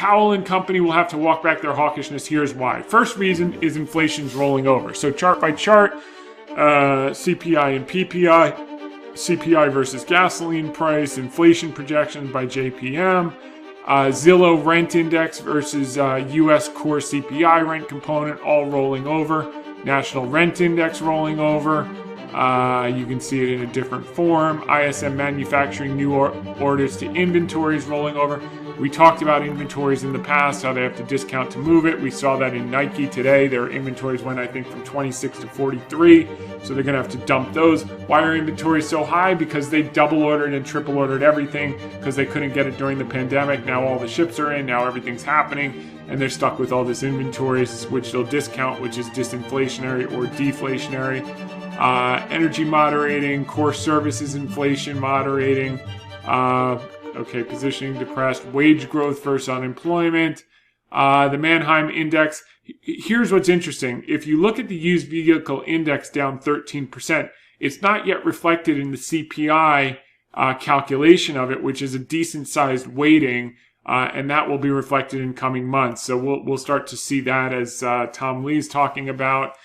Powell and company will have to walk back their hawkishness. Here's why. First reason is inflation's rolling over. So chart by chart, CPI and PPI, CPI versus gasoline price, inflation projections by JPM, Zillow rent index versus U.S. core CPI rent component, all rolling over. National rent index rolling over. You can see it in a different form. ISM manufacturing new orders to inventories rolling over. We talked about inventories in the past, how they have to discount to move it. We saw that in Nike today. Their inventories went, I think, from 26 to 43. So they're going to have to dump those. Why are inventories so high? Because they double ordered and triple ordered everything because they couldn't get it during the pandemic. Now all the ships are in. Now everything's happening. And they're stuck with all this inventory, which they'll discount, which is disinflationary or deflationary. Energy moderating, core services inflation moderating. Positioning depressed, wage growth versus unemployment. The Manheim index. Here's what's interesting. If you look at the used vehicle index down 13%, it's not yet reflected in the CPI calculation of it, which is a decent sized weighting, and that will be reflected in coming months. So we'll start to see that as Tom Lee's talking about.